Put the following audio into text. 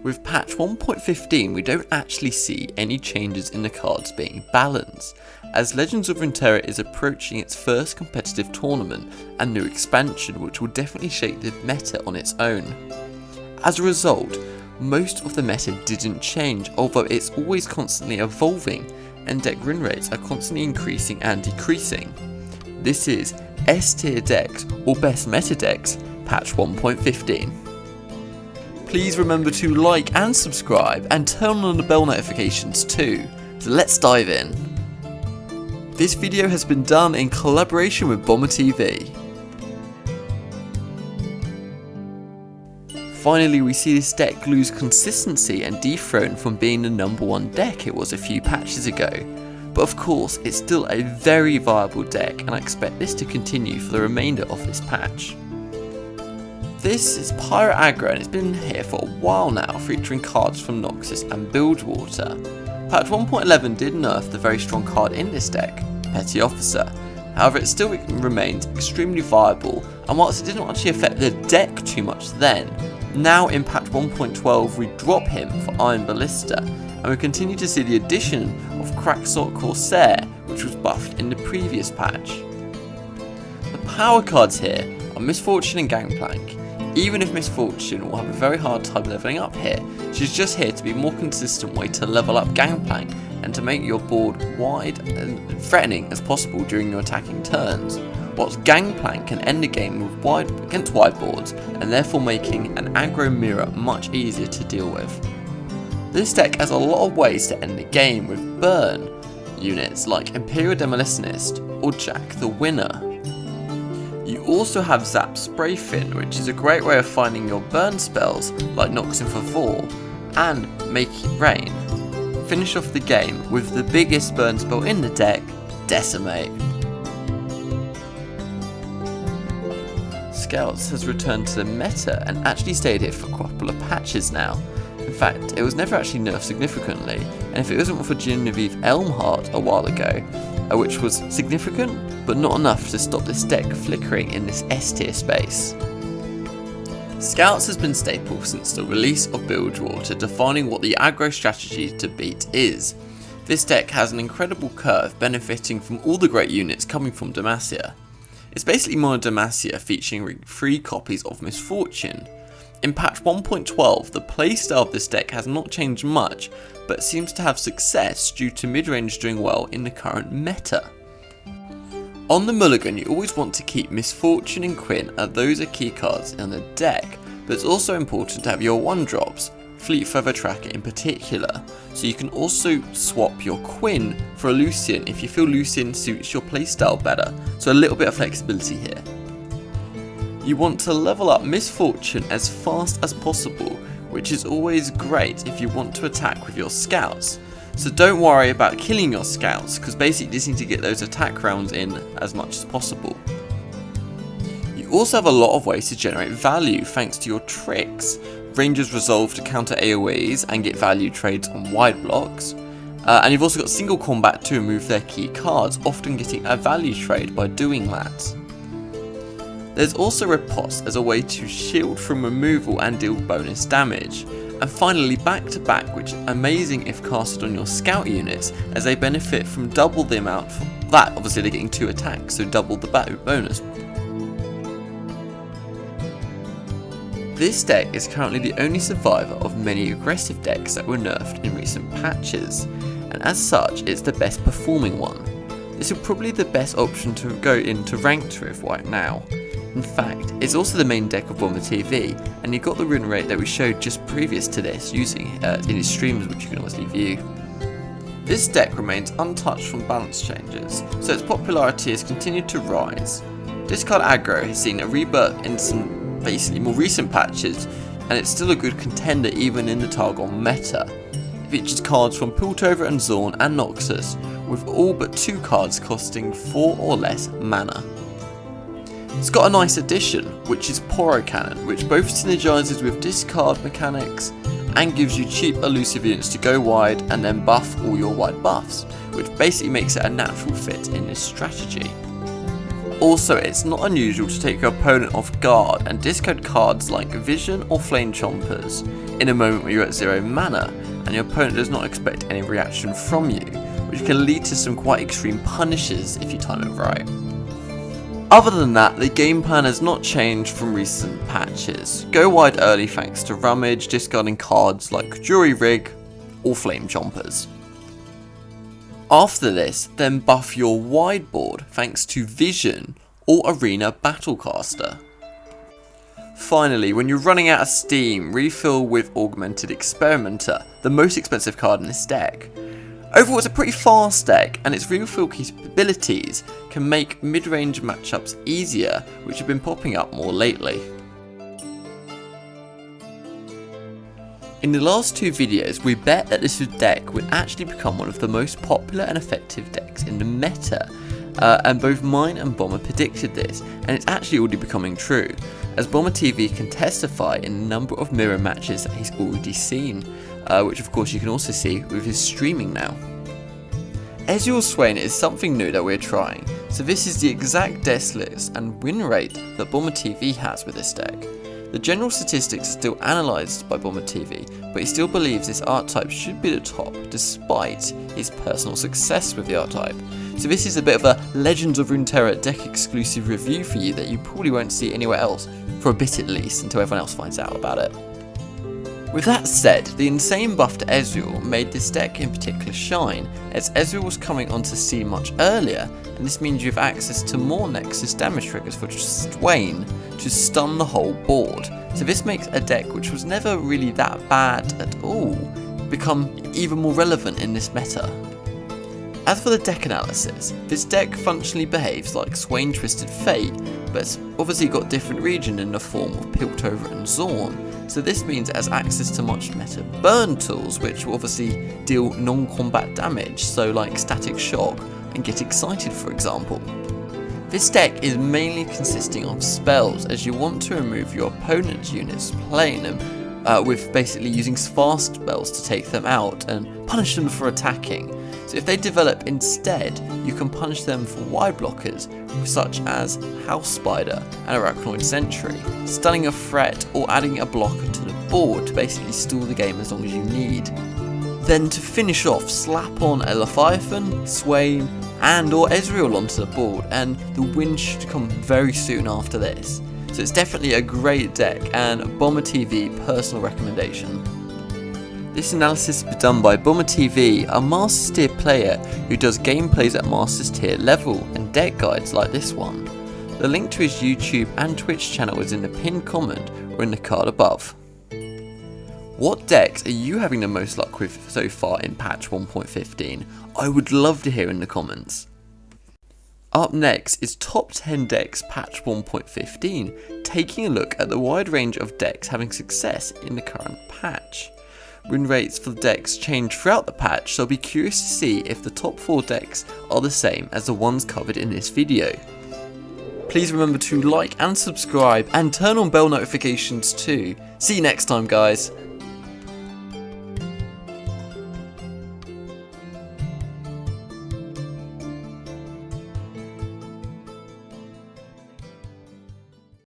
With patch 1.15 we don't actually see any changes in the cards being balanced, as Legends of Runeterra is approaching its first competitive tournament and new expansion which will definitely shape the meta on its own. As a result, most of the meta didn't change, although it's always constantly evolving and deck run rates are constantly increasing and decreasing. This is S tier decks or best meta decks patch 1.15. Please remember to like and subscribe and turn on the bell notifications too. So let's dive in. This video has been done in collaboration with BomberTV. Finally, we see this deck lose consistency and dethrone from being the #1 deck it was a few patches ago. But of course, it's still a very viable deck and I expect this to continue for the remainder of this patch. This is Pyro Aggro and it's been here for a while now, featuring cards from Noxus and Bilgewater. Patch 1.11 did nerf the very strong card in this deck, Petty Officer. However, it still remains extremely viable, and whilst it didn't actually affect the deck too much then, now in patch 1.12 we drop him for Iron Ballista, and we continue to see the addition of Crackshot Corsair, which was buffed in the previous patch. The power cards here are Misfortune and Gangplank. Even if Misfortune will have a very hard time leveling up here, she's just here to be a more consistent way to level up Gangplank and to make your board wide and threatening as possible during your attacking turns, whilst Gangplank can end the game with against wide boards and therefore making an aggro mirror much easier to deal with. This deck has a lot of ways to end the game with burn units like Imperial Demolitionist or Jack the Winner. You also have Zap Spray Fin, which is a great way of finding your burn spells like Noxing for 4 and Make It Rain. Finish off the game with the biggest burn spell in the deck, Decimate. Scouts has returned to the meta and actually stayed here for a couple of patches now. In fact, it was never actually nerfed significantly, and if it wasn't for Genevieve Elmhart a while ago, which was significant but not enough to stop this deck flickering in this S tier space. Scouts has been staple since the release of Bilgewater, defining what the aggro strategy to beat is. This deck has an incredible curve benefiting from all the great units coming from Demacia. It's basically Mono Demacia featuring 3 copies of Misfortune. In patch 1.12, the playstyle of this deck has not changed much, but seems to have success due to mid-range doing well in the current meta. On the mulligan, you always want to keep Misfortune and Quinn, as those are key cards in the deck, but it's also important to have your 1-drops, Fleet Feather Tracker in particular, so you can also swap your Quinn for a Lucian if you feel Lucian suits your playstyle better, so a little bit of flexibility here. You want to level up Misfortune as fast as possible, which is always great if you want to attack with your scouts. So don't worry about killing your scouts, because basically you just need to get those attack rounds in as much as possible. You also have a lot of ways to generate value thanks to your tricks. Rangers Resolve to counter AoEs and get value trades on wide blocks. And you've also got Single Combat to remove their key cards, often getting a value trade by doing that. There's also Riposte as a way to shield from removal and deal bonus damage. And finally Back to Back, which is amazing if casted on your scout units, as they benefit from double the amount for that. Obviously they're getting 2 attacks, so double the bonus. This deck is currently the only survivor of many aggressive decks that were nerfed in recent patches, and as such it's the best performing one. This is probably the best option to go into ranked with right now. In fact, it's also the main deck of BomberTV, and you got the run rate that we showed just previous to this using in his streams, which you can obviously view. This deck remains untouched from balance changes, so its popularity has continued to rise. This card Aggro has seen a rebirth in some basically more recent patches, and it's still a good contender even in the Targon meta. It features cards from Piltover and Zorn and Noxus, with all but 2 cards costing 4 or less mana. It's got a nice addition, which is Poro Cannon, which both synergizes with discard mechanics and gives you cheap elusive units to go wide and then buff all your wide buffs, which basically makes it a natural fit in this strategy. Also, it's not unusual to take your opponent off guard and discard cards like Vision or Flame Chompers in a moment where you're at 0 mana and your opponent does not expect any reaction from you, which can lead to some quite extreme punishes if you time it right. Other than that, the game plan has not changed from recent patches. Go wide early thanks to Rummage, discarding cards like Jury Rig or Flame Chompers. After this, then buff your wide board thanks to Vision or Arena Battlecaster. Finally, when you're running out of steam, refill with Augmented Experimenter, the most expensive card in this deck. Overall, it's a pretty fast deck, and its refill capabilities can make mid-range matchups easier, which have been popping up more lately. In the last 2 videos, we bet that this deck would actually become one of the most popular and effective decks in the meta, and both mine and Bomber predicted this, and it's actually already becoming true, as BomberTV can testify in the number of mirror matches that he's already seen, which of course you can also see with his streaming now. Ezreal Swain is something new that we're trying, so this is the exact death list and win rate that BomberTV has with this deck. The general statistics are still analysed by BomberTV, but he still believes this archetype should be the top despite his personal success with the archetype. So this is a bit of a Legends of Runeterra deck exclusive review for you that you probably won't see anywhere else, for a bit at least, until everyone else finds out about it. With that said, the insane buff to Ezreal made this deck in particular shine, as Ezreal was coming onto scene much earlier, and this means you have access to more Nexus damage triggers for Swain to stun the whole board. So this makes a deck which was never really that bad at all become even more relevant in this meta. As for the deck analysis, this deck functionally behaves like Swain Twisted Fate, but it's obviously got different region in the form of Piltover and Zorn, so this means it has access to much meta burn tools, which will obviously deal non-combat damage, so like Static Shock and Get Excited for example. This deck is mainly consisting of spells, as you want to remove your opponent's units playing them with basically using fast spells to take them out and punish them for attacking. So if they develop instead, you can punish them for wide blockers such as House Spider and Arachnoid Sentry, stunning a threat or adding a blocker to the board to basically stall the game as long as you need. Then to finish off, slap on a Leviathan, Swain and or Ezreal onto the board, and the win should come very soon after this. So it's definitely a great deck and BomberTV personal recommendation. This analysis is done by BomberTV, a Masters tier player who does gameplays at Masters tier level and deck guides like this one. The link to his YouTube and Twitch channel is in the pinned comment or in the card above. What decks are you having the most luck with so far in patch 1.15? I would love to hear in the comments. Up next is top 10 decks patch 1.15, taking a look at the wide range of decks having success in the current patch. Win rates for the decks change throughout the patch, so I'll be curious to see if the top 4 decks are the same as the ones covered in this video. Please remember to like and subscribe and turn on bell notifications too. See you next time guys.